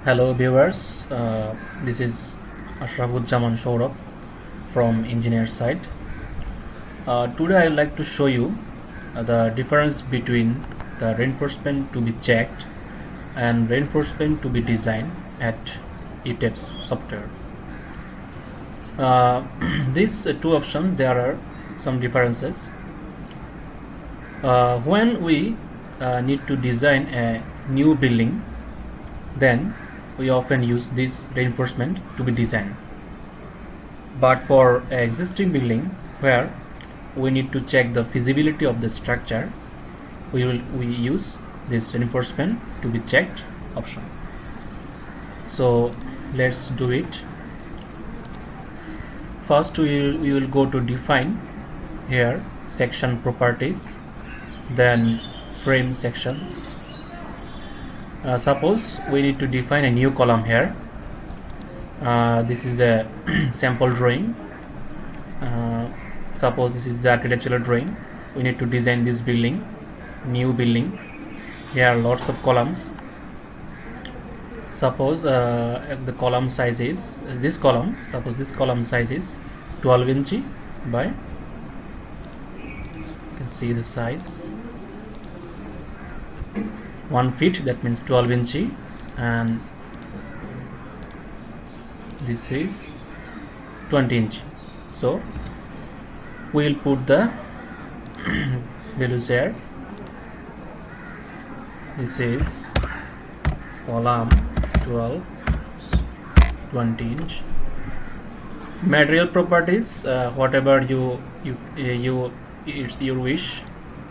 Hello viewers, this is Ashrafuzzaman Saurabh from engineer side. Today I would like to show you the difference between the reinforcement to be checked and reinforcement to be designed at ETABS software. These two options, there are some differences. When we need to design a new building, then we often use this reinforcement to be designed. But for an existing building where we need to check the feasibility of the structure, we use this reinforcement to be checked option. So let's do it. First we will go to define here section properties, then frame sections. Suppose we need to define a new column here. This is a sample drawing. Suppose this is the architectural drawing. We need to design this building, new building. Here are lots of columns. Suppose the column size is this column. Suppose this column size is 12 inch by, you can see the size 1 feet, that means 12 inch, and this is 20 inch. So we will put the values here. This is column 12, 20 inch. Material properties, whatever it's your wish,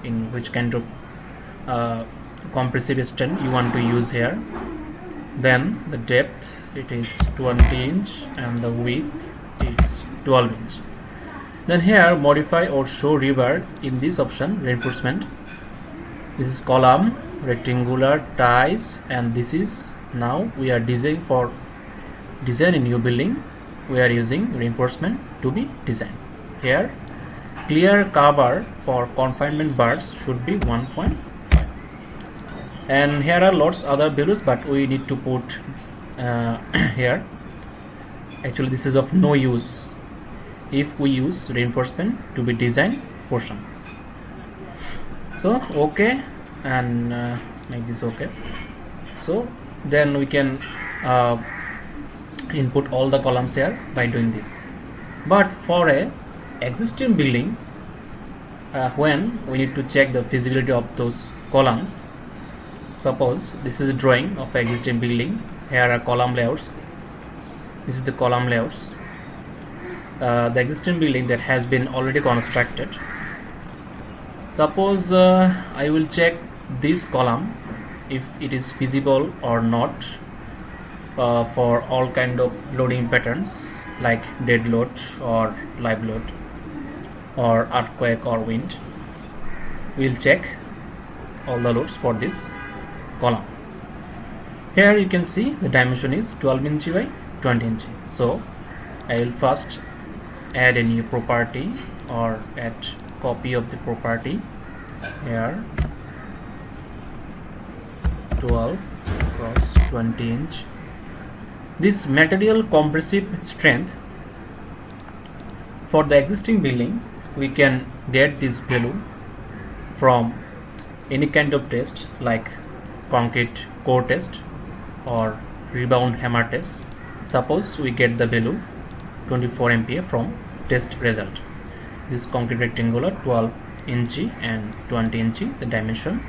in which kind of compressive strength you want to use here. Then the depth, it is 20 inch and the width is 12 inch. Then here modify or show rebar, in this option reinforcement, this is column, rectangular, ties, and this is, now we are designing for design a new building, we are using reinforcement to be designed. Here clear cover for confinement bars should be 1.5, and here are lots other values, but we need to put here. Actually this is of no use if we use reinforcement to be designed portion. So okay, and make this okay. So then we can input all the columns here by doing this. But for a existing building, when we need to check the feasibility of those columns, suppose this is a drawing of existing building. Here are column layouts. This is the column layouts. The existing building that has been already constructed. Suppose I will check this column if it is feasible or not for all kind of loading patterns like dead load or live load or earthquake or wind. We'll check all the loads for this column. Here you can see the dimension is 12 inch by 20 inch. So I will first add a new property or add copy of the property here, 12 cross 20 inch. This material compressive strength for the existing building, we can get this value from any kind of test like concrete core test or rebound hammer test. Suppose we get the value 24 MPa from test result. This concrete rectangular 12 inch and 20 inch the dimension.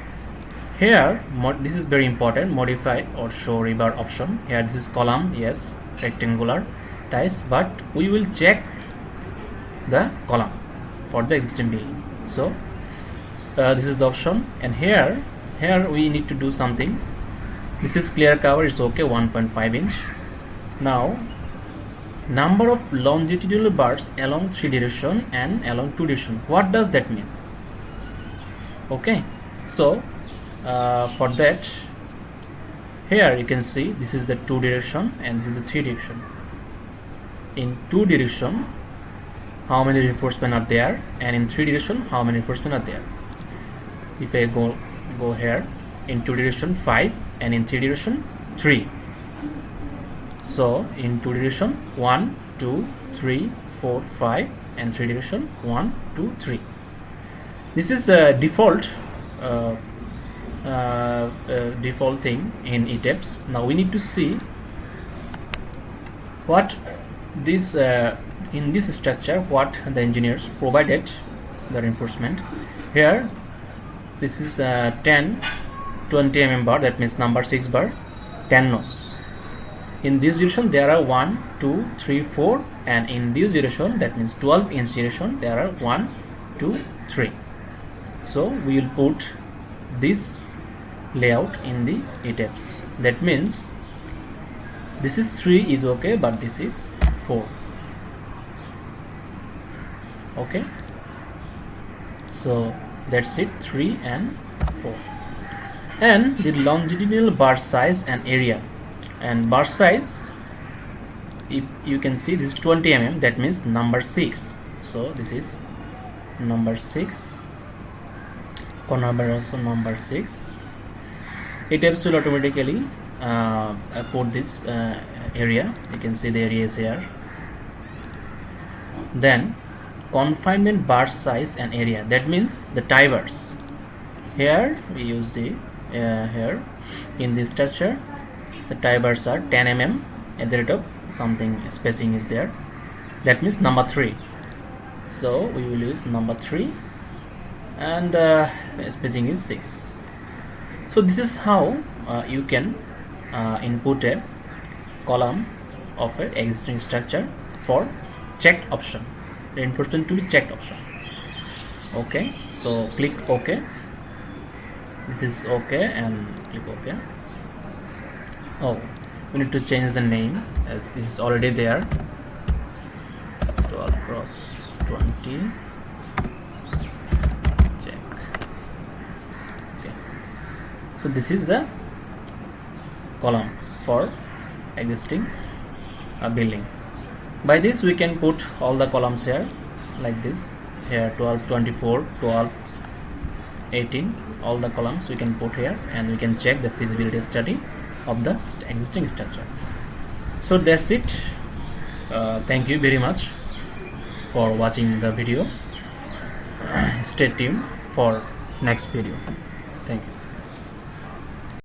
Here this is very important, modify or show rebar option. Here this is column, yes, rectangular, ties, but we will check the column for the existing building. So this is the option, and here we need to do something. This is clear cover, it's okay, 1.5 inch. Now number of longitudinal bars along 3 direction and along 2 direction, what does that mean? Okay, so for that, here you can see this is the 2 direction and this is the 3 direction. In 2 direction how many reinforcement are there, and in 3 direction how many reinforcement are there. If I go here, in 2 direction 5 and in 3 direction 3. So in 2 direction 1 2 3 4 5, and 3 direction 1 2 3. This is a default default thing in ETABS. Now we need to see what this in this structure, what the engineers provided the reinforcement. Here this is 10 20 mm bar, that means number 6 bar, 10 nose. In this direction there are 1 2 3 4, and in this direction, that means 12-inch direction, there are 1 2 3. So we will put this layout in the ETABS. That means this is 3 is okay, but this is 4. Okay, so that's it, 3 and 4. And the longitudinal bar size and area. And bar size, if you can see, this is 20 mm, that means number 6. So this is number 6, corner bar also number 6. ETABS will automatically put this area. You can see the area is here. Then confinement bar size and area, that means the tie bars. Here we use the here in this structure the tie bars are 10 mm, at the rate of something spacing is there, that means number 3. So we will use number 3, and spacing is 6. So this is how you can input a column of an existing structure for checked option, reinforcement to be checked option. Okay, so click OK. This is OK, and click OK. Oh, we need to change the name, as this is already there. 12 cross 20 check. Okay, so this is the column for existing building. By this we can put all the columns here like this. Here 12 24 12 18, all the columns we can put here, and we can check the feasibility study of the existing structure. So that's it. Thank you very much for watching the video. Stay tuned for next video.